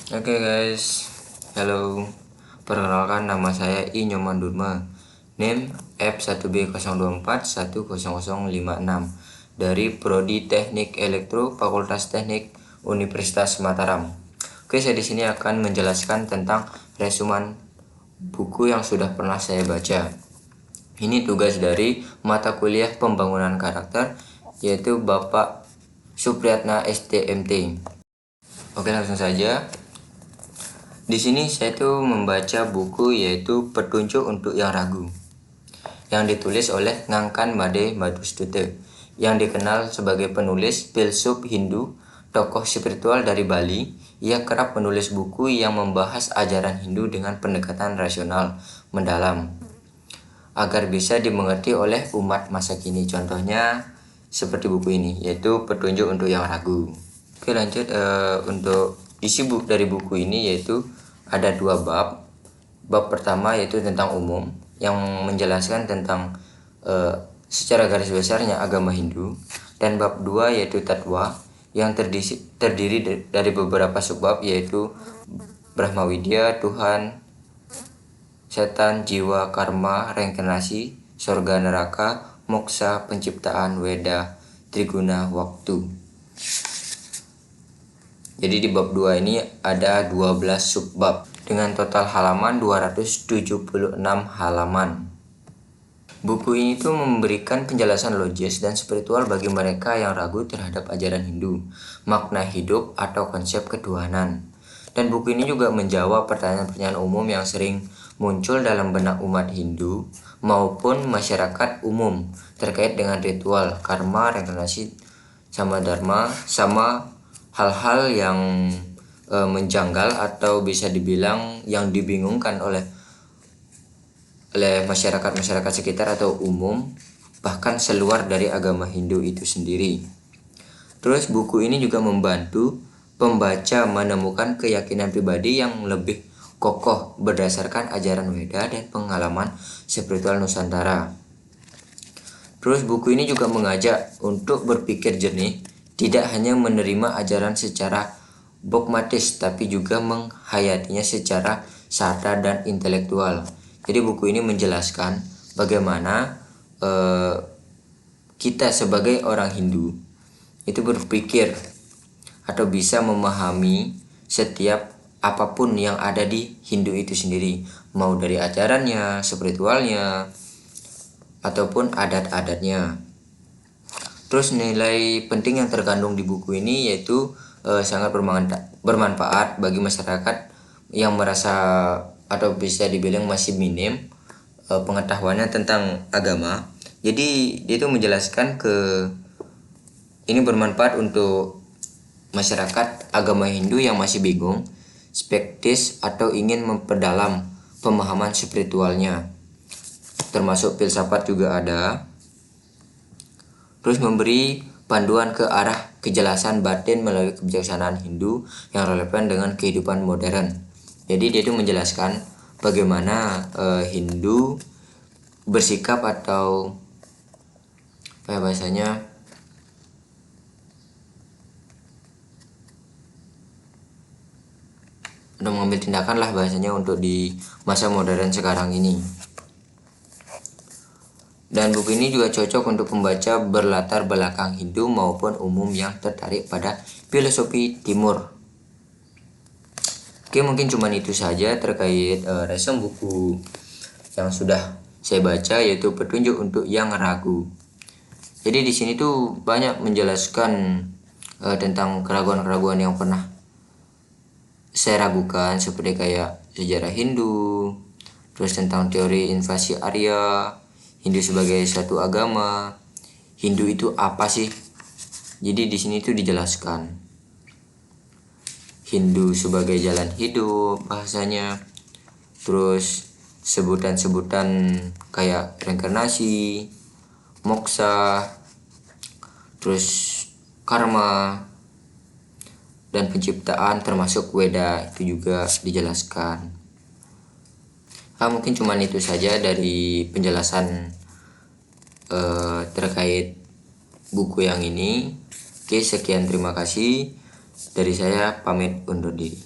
Oke guys, halo. Perkenalkan, nama saya I Nyoman Durma. NIM F1B024100056 dari Prodi Teknik Elektro Fakultas Teknik Universitas Mataram. Oke, saya di sini akan menjelaskan tentang resumen buku yang sudah pernah saya baca. Ini tugas dari mata kuliah Pembangunan Karakter, yaitu Bapak Supriyatna STMT. Oke, langsung saja. Di sini saya tuh membaca buku yaitu Petunjuk untuk yang Ragu, yang ditulis oleh Ngangkan Made Madustute, yang dikenal sebagai penulis filsuf Hindu, tokoh spiritual dari Bali. Ia kerap menulis buku yang membahas ajaran Hindu dengan pendekatan rasional mendalam, agar bisa dimengerti oleh umat masa kini. Contohnya seperti buku ini, yaitu Petunjuk untuk yang Ragu. Oke, lanjut. Untuk isi dari buku ini yaitu ada dua bab. Bab pertama yaitu tentang umum, yang menjelaskan tentang secara garis besarnya agama Hindu, dan bab 2 yaitu tatwa, yang terdiri dari beberapa subbab, yaitu Brahma Widya, Tuhan, setan, jiwa, karma, reinkarnasi, surga, neraka, moksa, penciptaan, Weda, Triguna, waktu. Jadi di bab 2 ini ada 12 subbab dengan total halaman 276 halaman. Buku ini tuh memberikan penjelasan logis dan spiritual bagi mereka yang ragu terhadap ajaran Hindu, makna hidup atau konsep ketuhanan. Dan buku ini juga menjawab pertanyaan-pertanyaan umum yang sering muncul dalam benak umat Hindu maupun masyarakat umum terkait dengan ritual, karma, reinkarnasi, sama dharma, sama hal-hal yang menjanggal atau bisa dibilang yang dibingungkan oleh masyarakat sekitar atau umum, bahkan seluar dari agama Hindu itu sendiri. Terus buku ini juga membantu pembaca menemukan keyakinan pribadi yang lebih kokoh berdasarkan ajaran Weda dan pengalaman spiritual Nusantara. Terus buku ini juga mengajak untuk berpikir jernih, tidak hanya menerima ajaran secara dogmatis, tapi juga menghayatinya secara sadar dan intelektual. Jadi buku ini menjelaskan bagaimana kita sebagai orang Hindu itu berpikir atau bisa memahami setiap apapun yang ada di Hindu itu sendiri, mau dari ajarannya, spiritualnya, ataupun adat-adatnya. Terus nilai penting yang terkandung di buku ini yaitu sangat bermanfaat bagi masyarakat yang merasa atau bisa dibilang masih minim pengetahuannya tentang agama. Jadi dia itu menjelaskan ini bermanfaat untuk masyarakat agama Hindu yang masih bingung, skeptis, atau ingin memperdalam pemahaman spiritualnya. Termasuk filsafat juga ada. Terus memberi panduan ke arah kejelasan batin melalui kebijaksanaan Hindu yang relevan dengan kehidupan modern. Jadi dia itu menjelaskan bagaimana Hindu bersikap atau bahasanya untuk mengambil tindakan lah bahasanya untuk di masa modern sekarang ini. Dan buku ini juga cocok untuk pembaca berlatar belakang Hindu maupun umum yang tertarik pada filosofi Timur. Oke, mungkin cuma itu saja terkait resume buku yang sudah saya baca, yaitu Petunjuk untuk yang Ragu. Jadi di sini tuh banyak menjelaskan tentang keraguan-keraguan yang pernah saya ragukan, seperti kayak sejarah Hindu, terus tentang teori invasi Arya, Hindu sebagai satu agama, Hindu itu apa sih? Jadi di sini tuh dijelaskan Hindu sebagai jalan hidup bahasanya, terus sebutan-sebutan kayak reinkarnasi, moksa, terus karma, dan penciptaan termasuk Weda itu juga dijelaskan. Mungkin cuma itu saja dari penjelasan terkait buku yang ini. Oke, sekian, terima kasih. Dari saya pamit undur diri.